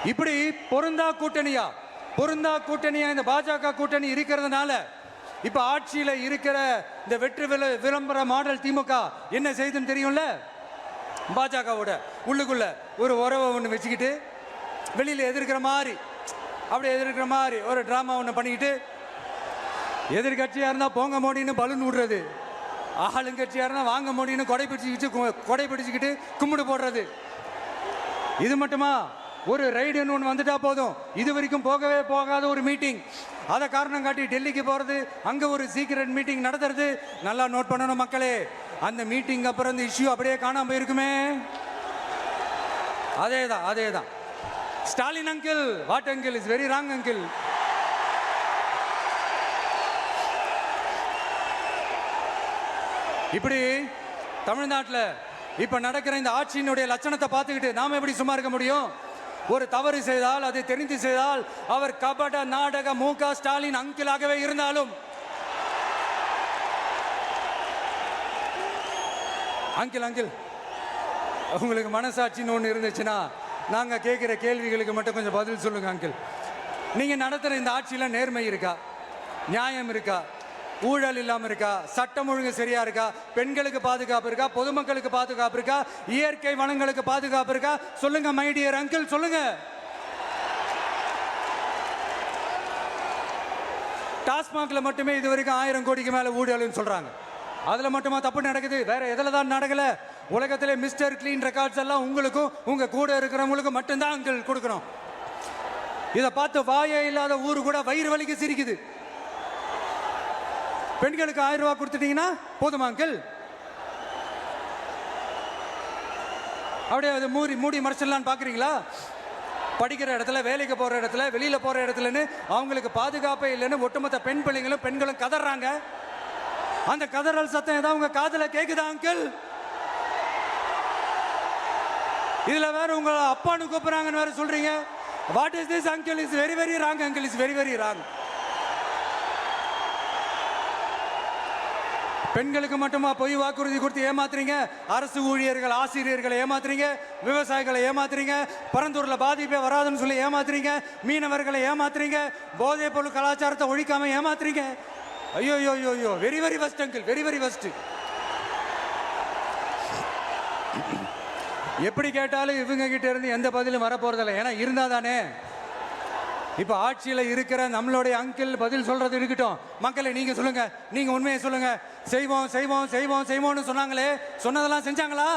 இப்படி பொருந்தா கூட்டணியா இந்த பாஜக கூட்டணி இருக்கிறதுனால இப்ப ஆட்சியில இருக்கிற இந்த வெற்றி விளம்பர மாடல் திமுக என்ன செய்துன்னு தெரியும்ல. பாஜகவோட உள்ளுக்குள்ள ஒரு உறவை ஒன்று வச்சுக்கிட்டு வெளியில எதிர்க்கிற மாதிரி ஒரு டிராமா ஒன்று பண்ணிக்கிட்டு, எதிர்கட்சியா இருந்தா போங்க மோடின்னு பலூன் விடுறது, ஆளுங்கட்சியா இருந்தா வாங்க மோடின்னு கொடை பிடிச்சுக்கிட்டு கும்பிடு போடுறது. இது மட்டுமா? ஒரு ரைடுன்னு ஒன்று வந்துட்டா போதும், இது வரைக்கும் போகவே போகாத ஒரு மீட்டிங், அதை காரணம் காட்டி டெல்லிக்கு போகிறது, அங்கே ஒரு சீக்ரெட் மீட்டிங் நடத்துறது. நல்லா நோட் பண்ணணும் மக்களே, அந்த மீட்டிங் அப்புறம் இந்த இஷ்யூ அப்படியே காணாம போயிருக்குமே. அதேதான் Stalin uncle, what uncle is very wrong uncle. இப்படி தமிழ்நாட்டில் இப்ப நடக்கிற இந்த ஆட்சியினுடைய லட்சணத்தை பார்த்துக்கிட்டு நாம எப்படி சும்மா இருக்க முடியும்? ஒரு தவறு செய்தால், அதை தெரிந்து செய்தால், அவர் கபட நாடக மு.க. ஸ்டாலின் அங்கிளாகவே இருந்தாலும், அங்கிள் உங்களுக்கு மனசாட்சின்னு ஒன்று இருந்துச்சுன்னா நாங்க கேட்கிற கேள்விகளுக்கு மட்டும் கொஞ்சம் பதில் சொல்லுங்க அங்கிள். நீங்க நடத்துற இந்த ஆட்சியில நேர்மை இருக்கா? நியாயம் இருக்கா? ஊழல் இல்லாம இருக்கா? சட்டம் ஒழுங்கு சரியா இருக்கா? பெண்களுக்கு பாதுகாப்பு இருக்கா? பொதுமக்களுக்கு பாதுகாப்பு இருக்கா? இயற்கை வளங்களுக்கு பாதுகாப்பு இருக்கா? சொல்லுங்க மை டியர் அங்கிள், சொல்லுங்க. டாஸ்மாக்ல மட்டுமே இது வரைக்கும் 1000 கோடிக்கு மேல ஊழல்னு சொல்றாங்க. அதுல மட்டுமா தப்பு நடக்குது? வேற எதுல தான் நடக்கல? உலகத்திலே மிஸ்டர் கிளீன் ரெக்கார்ட்ஸ் எல்லாம் உங்களுக்கும் உங்க கூட இருக்கிறவங்களுக்கும் மட்டும்தான் அங்கிள் கொடுக்கணும். இதை பார்த்து வாயே இல்லாத ஊரு கூட வயிறு வலிக்கு சிரிக்குது. பெண்களுக்கு 1000 ரூபாய் கொடுத்துட்டீங்கன்னா போதுமா அங்கிள்? அப்படியே அது மூடி மறைச்சிடலான்னு பாக்குறீங்களா? படிக்கிற இடத்துல, வேலைக்கு போற இடத்துல, வெளியில போற இடத்துலன்னு அவங்களுக்கு பாதுகாப்பே இல்லைன்னு ஒட்டுமொத்த பெண்களும் கதறாங்க. அந்த கதறல் சத்தம் ஏதாவது உங்க காதுல கேக்குதா அங்கிள்? இதுல வேற உங்க அப்பான்னு கூப்பிடுறாங்கன்னு வேற சொல்றீங்க. What is this uncle? Is very very wrong uncle, is very very wrong. பெண்களுக்கு மட்டுமா பொய் வாக்குறுதி கொடுத்து ஏமாத்துறீங்க? அரசு ஊழியர்கள், ஆசிரியர்களை ஏமாத்துறீங்க, விவசாயிகளை ஏமாத்துறீங்க, பரந்தூர்ல பாதிப்பே வராதுன்னு சொல்லி ஏமாத்துறீங்க, மீனவர்களை ஏமாத்துறீங்க, போதைப் பொருள் கலாச்சாரத்தை ஒழிக்காம ஏமாத்துறீங்க. ஐயோ, very very வஸ்ட் uncle, very very வஸ்ட். எப்படி கேட்டாலும் இவங்க கிட்ட இருந்து எந்த பதிலும் வரப்போறதில்லை. ஏன்னா இருந்தா தானே. இப்ப ஆட்சியில இருக்கிற நம்மளுடைய அங்கிள் பதில் சொல்றது இருக்கட்டும். மக்களை நீங்க சொல்லுங்க, நீங்க உண்மையை சொல்லுங்க. செய்வோம் சொன்னாங்களே, சொன்னதெல்லாம் செஞ்சாங்களா?